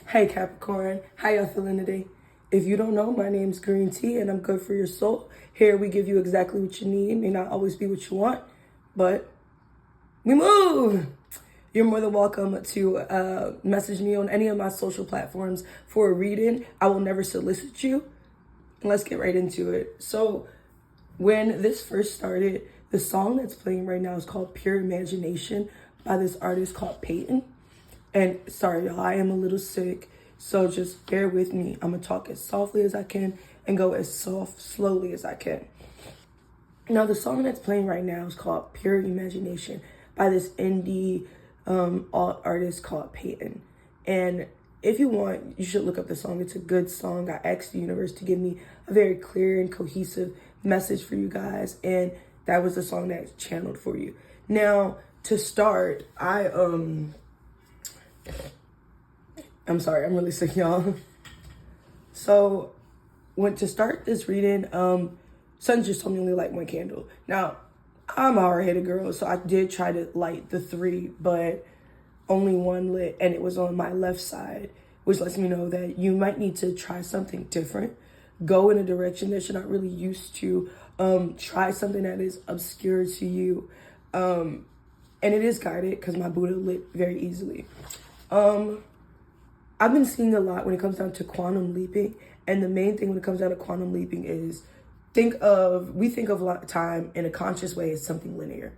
Hey Capricorn, how y'all feeling today? If you don't know, my name's Green Tea and I'm good for your soul. Here we give you exactly what you need. It may not always be what you want, but we move. You're more than welcome to message me on any of my social platforms for a reading. I will never solicit you. Let's get right into it. So when this first started, the song that's playing right now is called Pure Imagination by this artist called Peyton. And sorry, y'all, I am a little sick, so just bear with me. I'm gonna talk as softly as I can and go as slowly as I can. Now, the song that's playing right now is called Pure Imagination by this indie alt artist called Peyton. And if you want, you should look up the song. It's a good song. I asked the universe to give me a very clear and cohesive message for you guys, and that was the song that's channeled for you. Now, to start, I'm sorry, I'm really sick, y'all. So, to start this reading, Sun just told me only light one candle. Now, I'm a hard-headed girl, so I did try to light the 3, but only one lit, and it was on my left side, which lets me know that you might need to try something different. Go in a direction that you're not really used to. Try something that is obscure to you. And it is guided because my Buddha lit very easily. I've been seeing a lot when it comes down to quantum leaping, and the main thing when it comes down to quantum leaping is we think of time in a conscious way as something linear.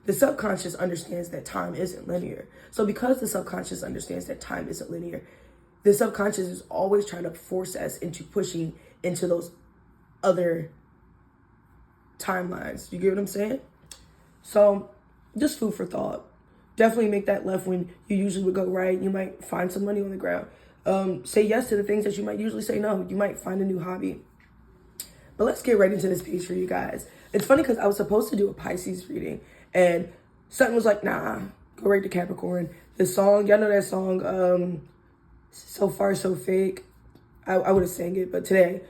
The subconscious understands that time isn't linear. So because the subconscious understands that time isn't linear, the subconscious is always trying to force us into pushing into those other timelines. You get what I'm saying? So just food for thought. Definitely make that left when you usually would go right. You might find some money on the ground. Say yes to the things that you might usually say no. You might find a new hobby. But let's get right into this piece for you guys. It's funny because I was supposed to do a Pisces reading, and something was like, nah, go right to Capricorn. The song, y'all know that song, So Far So Fake. I would have sang it, but today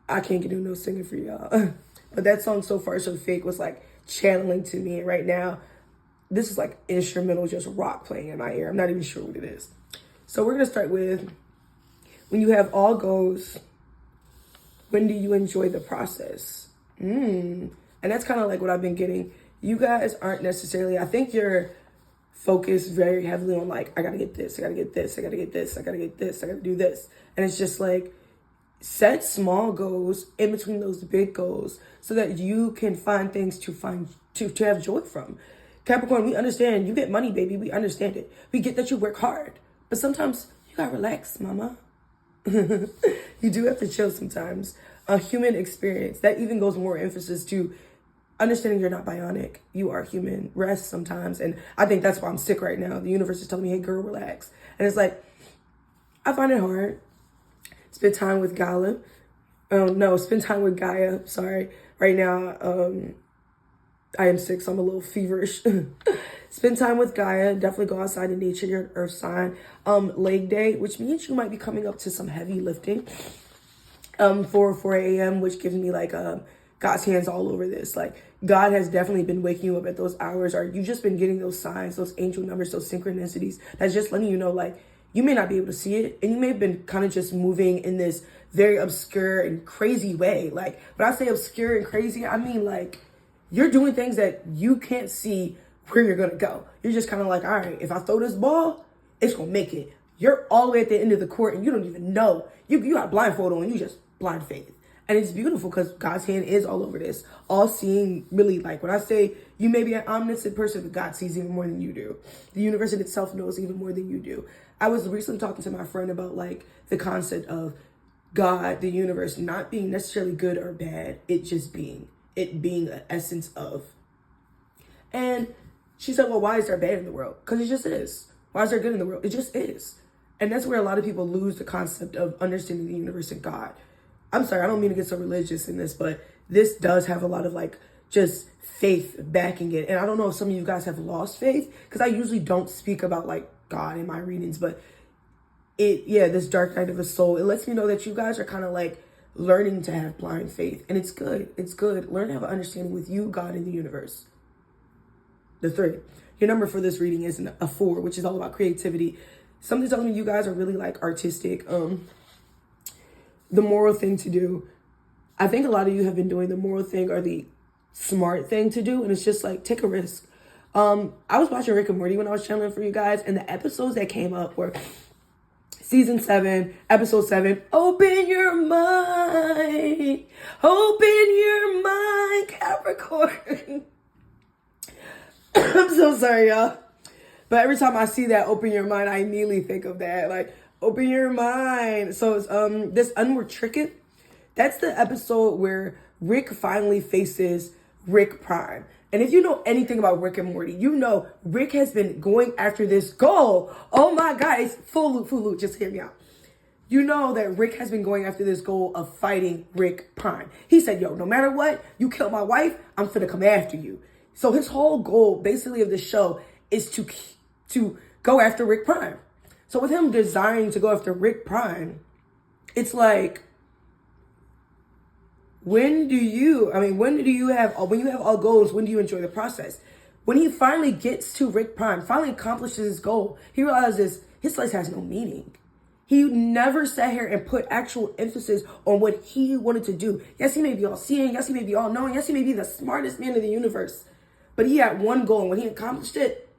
I can't get no singing for y'all. But that song, So Far So Fake, was like channeling to me, and right now, this is like instrumental, just rock playing in my ear. I'm not even sure what it is. So we're going to start with, when you have all goals, when do you enjoy the process? And that's kind of like what I've been getting. You guys aren't necessarily, I think you're focused very heavily on like, I got to get this, I got to get this, I got to get this, I got to get this, I got to do this. And it's just like, set small goals in between those big goals so that you can find things to have joy from. Capricorn, we understand you get money, baby. We understand it. We get that you work hard. But sometimes you gotta relax, mama. You do have to chill sometimes. A human experience. That even goes more emphasis to understanding you're not bionic. You are human. Rest sometimes. And I think that's why I'm sick right now. The universe is telling me, hey, girl, relax. And it's like, I find it hard. Spend time with spend time with Gaia. Sorry. Right now, I am sick, so I'm a little feverish. Spend time with Gaia. Definitely go outside in nature. You're an earth sign. Leg day, which means you might be coming up to some heavy lifting. 4 a.m., which gives me like God's hands all over this. Like, God has definitely been waking you up at those hours, or you've just been getting those signs, those angel numbers, those synchronicities. That's just letting you know, like, you may not be able to see it, and you may have been kind of just moving in this very obscure and crazy way. Like, when I say obscure and crazy, I mean like, you're doing things that you can't see where you're going to go. You're just kind of like, all right, if I throw this ball, it's going to make it. You're all the way at the end of the court and you don't even know. You got a blindfold on and you just blind faith. And it's beautiful because God's hand is all over this. All seeing, really, like when I say you may be an omniscient person, but God sees even more than you do. The universe in itself knows even more than you do. I was recently talking to my friend about like the concept of God, the universe, not being necessarily good or bad. It just being. It being an essence of. And she said, well, why is there bad in the world? Because it just is. Why is there good in the world? It just is. And that's where a lot of people lose the concept of understanding the universe and God. I'm sorry, I don't mean to get so religious in this, but this does have a lot of like just faith backing it. And I don't know if some of you guys have lost faith, because I usually don't speak about like God in my readings, but this dark night of the soul, it lets me know that you guys are kind of like learning to have blind faith. And it's good. It's good. Learn to have an understanding with you, God, and the universe. The 3. Your number for this reading is a 4, which is all about creativity. Something tells me you guys are really like artistic. The moral thing to do. I think a lot of you have been doing the moral thing or the smart thing to do, and it's just like take a risk. I was watching Rick and Morty when I was chilling for you guys, and the episodes that came up were season 7, episode 7, open your mind, Capricorn. I'm so sorry, y'all. But every time I see that, open your mind, I immediately think of that. Like, open your mind. So it's this Unward Tricket. That's the episode where Rick finally faces Rick Prime. And if you know anything about Rick and Morty, you know Rick has been going after this goal. Oh my God, it's full loop, just hear me out. You know that Rick has been going after this goal of fighting Rick Prime. He said, yo, no matter what, you kill my wife, I'm finna come after you. So his whole goal, basically, of the show is to go after Rick Prime. So with him desiring to go after Rick Prime, it's like, when you have all goals, when do you enjoy the process? When he finally gets to Rick Prime, finally accomplishes his goal, he realizes his life has no meaning. He never sat here and put actual emphasis on what he wanted to do. Yes, he may be all seeing. Yes, he may be all knowing. Yes, he may be the smartest man in the universe. But he had one goal, and when he accomplished it,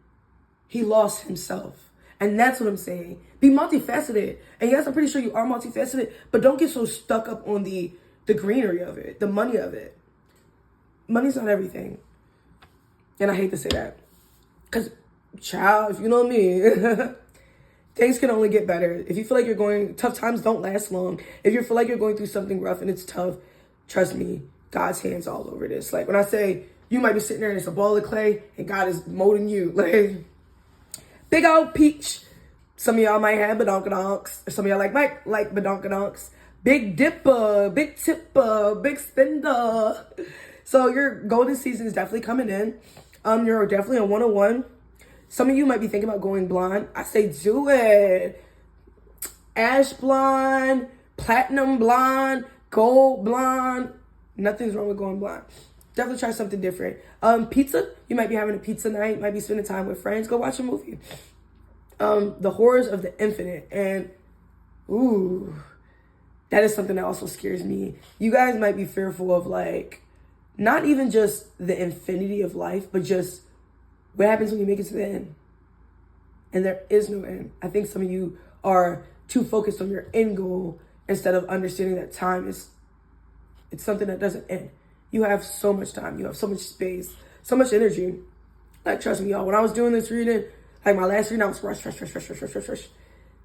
he lost himself. And that's what I'm saying. Be multifaceted. And yes, I'm pretty sure you are multifaceted, but don't get so stuck up on the greenery of it, the money of it. Money's not everything. And I hate to say that. Because, child, if you know me, things can only get better. If you feel like tough times don't last long. If you feel like you're going through something rough and it's tough, trust me, God's hand's all over this. Like when I say you might be sitting there and it's a ball of clay and God is molding you. Like, big old peach. Some of y'all might have badonkadonks. Some of y'all like badonkadonks. Big dipper, big tipper, big spender. So your golden season is definitely coming in. You're definitely a 101. Some of you might be thinking about going blonde. I say do it. Ash blonde, platinum blonde, gold blonde. Nothing's wrong with going blonde. Definitely try something different. Pizza. You might be having a pizza night. Might be spending time with friends. Go watch a movie. The Horrors of the Infinite. And, ooh, that is something that also scares me. You guys might be fearful of, like, not even just the infinity of life, but just what happens when you make it to the end. And there is no end. I think some of you are too focused on your end goal instead of understanding that time it's something that doesn't end. You have so much time. You have so much space, so much energy. Like, trust me, y'all, when I was doing this reading, like my last reading, I was rush.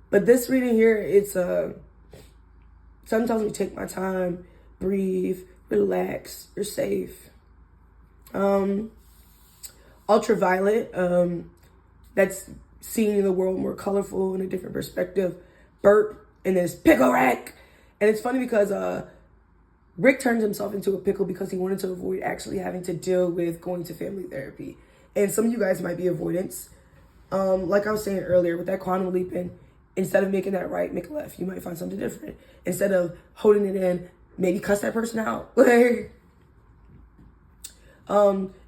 But this reading here, it's something tells me take my time, breathe, relax, you're safe. Ultraviolet, that's seeing the world more colorful in a different perspective. Burp in this pickle rack. And it's funny because Rick turns himself into a pickle because he wanted to avoid actually having to deal with going to family therapy. And some of you guys might be avoidance. Like I was saying earlier, with that quantum leaping, instead of making that right, make a left. You might find something different. Instead of holding it in, maybe cuss that person out. Like,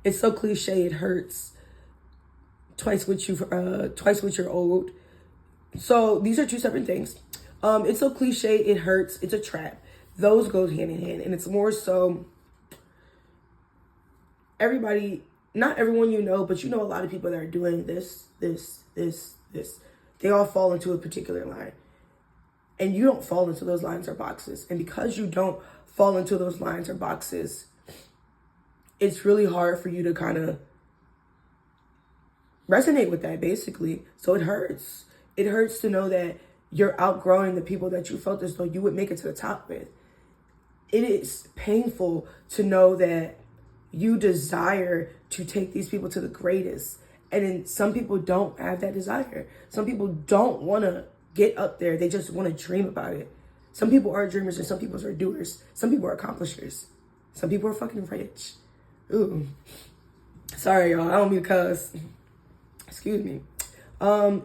it's so cliche, it hurts. Twice what you're old. So these are two separate things. It's so cliche, it hurts. It's a trap. Those go hand in hand, and it's more so everybody. Not everyone you know, but you know a lot of people that are doing this. They all fall into a particular line. And you don't fall into those lines or boxes. And because you don't fall into those lines or boxes, it's really hard for you to kind of resonate with that, basically. So it hurts. It hurts to know that you're outgrowing the people that you felt as though you would make it to the top with. It is painful to know that you desire to take these people to the greatest. And then some people don't have that desire. Some people don't want to get up there. They just want to dream about it. Some people are dreamers and some people are doers. Some people are accomplishers. Some people are fucking rich. Ooh. Sorry, y'all. I don't mean to cuss. Excuse me.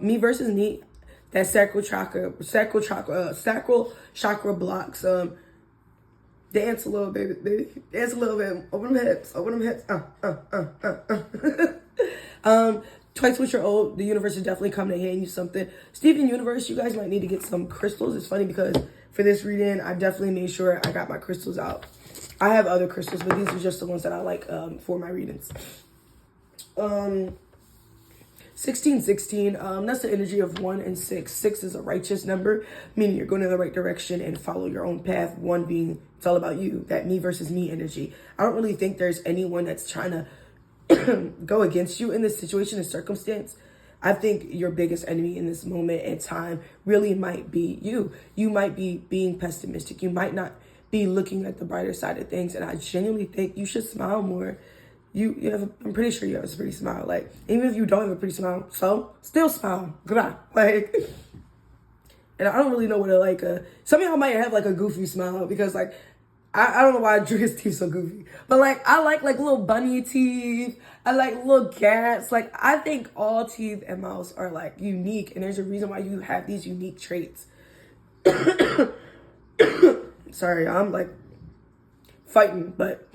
Me versus me. That sacral chakra blocks. Dance a little, baby. Dance a little bit. Open them hips. twice what you're old, the universe is definitely coming to hand you something. Steven Universe, you guys might need to get some crystals. It's funny because for this reading, I definitely made sure I got my crystals out. I have other crystals, but these are just the ones that I like for my readings. 1616, that's the energy of 1 and 6. 6 is a righteous number, meaning you're going in the right direction and follow your own path. 1 being, it's all about you, that me versus me energy. I don't really think there's anyone that's trying to go against you in this situation and circumstance. I think your biggest enemy in this moment in time really might be you. You might be being pessimistic. You might not be looking at the brighter side of things. And I genuinely think you should smile more. I'm pretty sure you have a pretty smile. Like, even if you don't have a pretty smile, so still smile. Good on. Like, and I don't really know what some of y'all might have like a goofy smile because like, I don't know why I drew his teeth so goofy, but like, I like little bunny teeth. I like little cats. Like, I think all teeth and mouths are like unique. And there's a reason why you have these unique traits. Sorry, I'm like fighting, but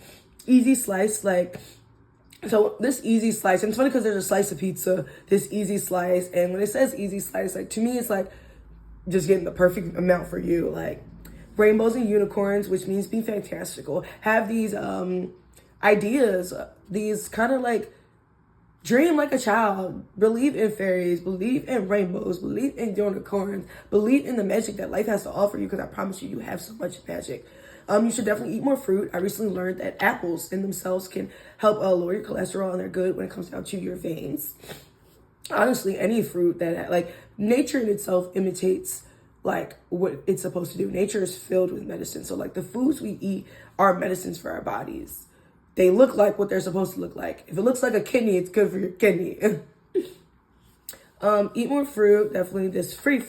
easy slice, like, so this easy slice, and it's funny because there's a slice of pizza, this easy slice, and when it says easy slice, like, to me, it's like just getting the perfect amount for you. Like, rainbows and unicorns, which means be fantastical, have these ideas, these kind of like dream like a child, believe in fairies, believe in rainbows, believe in unicorns, believe in the magic that life has to offer you, because I promise you, you have so much magic. You should definitely eat more fruit. I recently learned that apples in themselves can help lower your cholesterol, and they're good when it comes down to your veins. Honestly, any fruit that, like, nature in itself imitates, like, what it's supposed to do. Nature is filled with medicine. So, like, the foods we eat are medicines for our bodies. They look like what they're supposed to look like. If it looks like a kidney, it's good for your kidney. Eat more fruit. Definitely this free.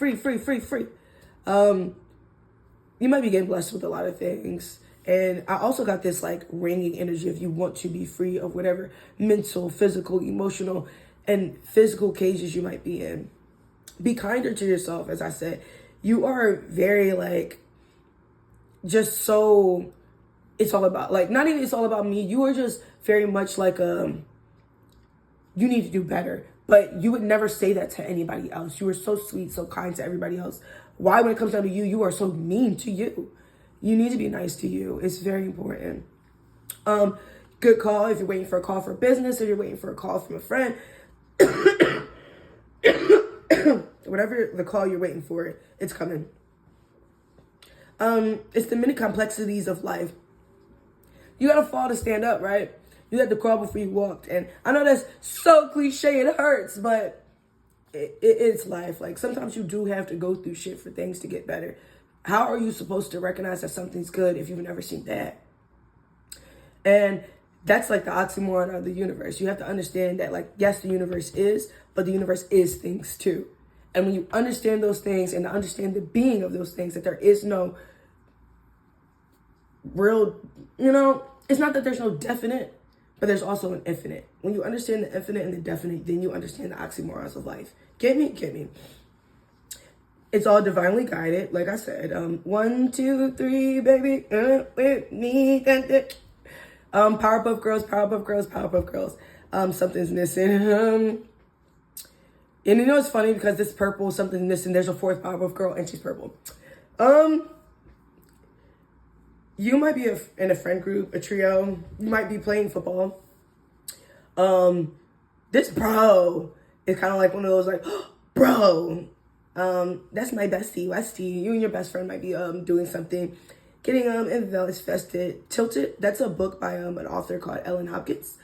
You might be getting blessed with a lot of things. And I also got this like ringing energy if you want to be free of whatever mental, physical, emotional, and physical cages you might be in. Be kinder to yourself, as I said. You are very like, just so, it's all about, like, not even it's all about me. You are just very much like, you need to do better. But you would never say that to anybody else. You are so sweet, so kind to everybody else. Why, when it comes down to you, you are so mean to you? You need to be nice to you. It's very important. Good call if you're waiting for a call for business, if you're waiting for a call from a friend. Whatever the call you're waiting for, it's coming. It's the many complexities of life. You gotta fall to stand up, right? You had to crawl before you walked. And I know that's so cliche, it hurts, but it's life. Like, sometimes you do have to go through shit for things to get better. How are you supposed to recognize that something's good if you've never seen that? And that's like the oxymoron of the universe. You have to understand that, like, yes, the universe is, but the universe is things too. And when you understand those things and understand the being of those things, that there is no real, it's not that there's no definite, but there's also an infinite. When you understand the infinite and the definite, then you understand the oxymorons of life. Get me? It's all divinely guided. Like I said, 1, 2, 3, baby, with me. Powerpuff Girls. Something's missing. And you know it's funny because this purple, something's missing. There's a 4th Powerpuff Girl and she's purple. You might be in a friend group, a trio. You might be playing football. This bro is kind of like one of those like, bro, that's my bestie, Westie. You and your best friend might be doing something, getting infested. Tilted, that's a book by an author called Ellen Hopkins.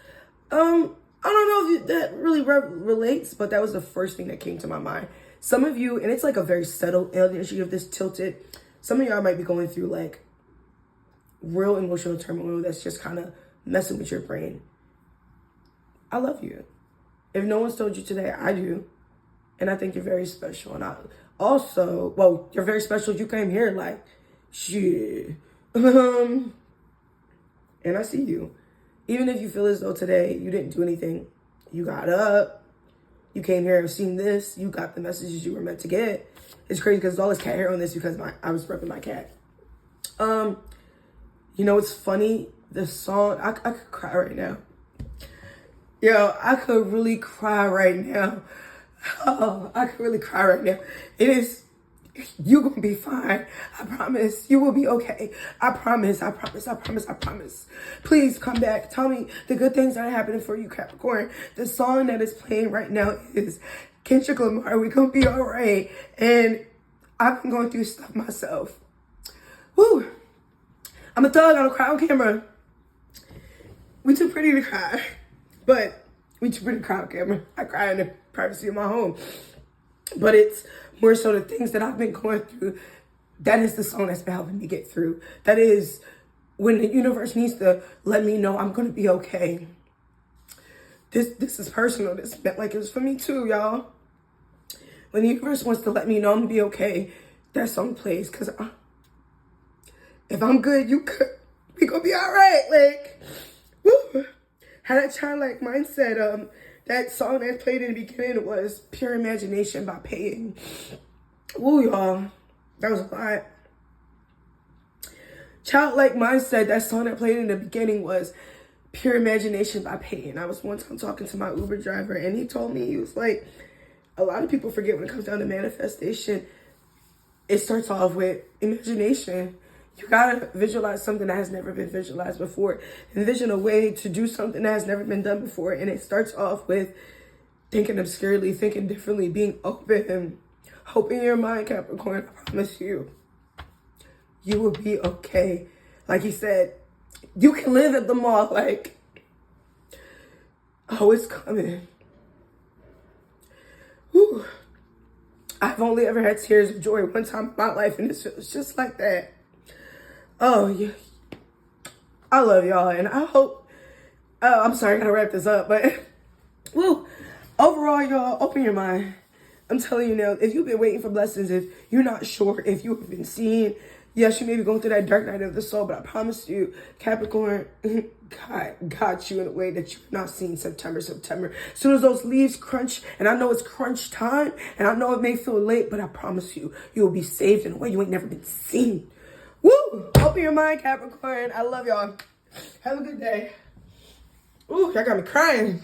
I don't know if that really relates, but that was the first thing that came to my mind. Some of you, and it's like a very subtle energy of this tilted. Some of y'all might be going through like real emotional turmoil that's just kind of messing with your brain. I love you. If no one's told you today, I do. And I think you're very special. And you're very special. You came here like, shit. And I see you. Even if you feel as though today you didn't do anything, you got up, you came here and seen this, you got the messages you were meant to get. It's crazy because there's all this cat hair on this because I was repping my cat. You know, it's funny, the song, I could cry right now. Yo, I could really cry right now. Oh, I could really cry right now. It is, you gonna be fine. I promise. You will be okay. I promise. I promise. I promise. I promise. Please come back. Tell me the good things that are happening for you, Capricorn. The song that is playing right now is Kendrick Lamar, We Gonna Be Alright. And I've been going through stuff myself. Woo. I'm a thug. I don't cry on camera. We too pretty to cry. But we too pretty to cry on camera. I cry in the privacy of my home. But it's more so the things that I've been going through. That is the song that's been helping me get through. That is when the universe needs to let me know I'm going to be okay. This is personal. This meant like it was for me too, y'all. When the universe wants to let me know I'm going to be okay, that song plays. Because if I'm good, you good. We going to be all right. Like, woo. Had that childlike mindset. That song that played in the beginning was Pure Imagination by Payton. Woo, y'all. That was a lot. Childlike mindset, that song that played in the beginning was Pure Imagination by Payton. I was one time talking to my Uber driver, and he told me, he was like, a lot of people forget when it comes down to manifestation, it starts off with imagination. You gotta visualize something that has never been visualized before. Envision a way to do something that has never been done before. And it starts off with thinking obscurely, thinking differently, being open. Hope in your mind, Capricorn. I promise you, you will be okay. Like he said, you can live at the mall. Like, oh, it's coming. Whew. I've only ever had tears of joy one time in my life, and it feels just like that. Oh, yeah. I love y'all, and I hope, I'm sorry, I gotta wrap this up, but, woo, overall, y'all, open your mind. I'm telling you now, if you've been waiting for blessings, if you're not sure, if you have been seeing, yes, you may be going through that dark night of the soul, but I promise you, Capricorn, God got you in a way that you've not seen September. As soon as those leaves crunch, and I know it's crunch time, and I know it may feel late, but I promise you, you will be saved in a way you ain't never been seen. Woo! Open your mind, Capricorn. I love y'all. Have a good day. Ooh, y'all got me crying.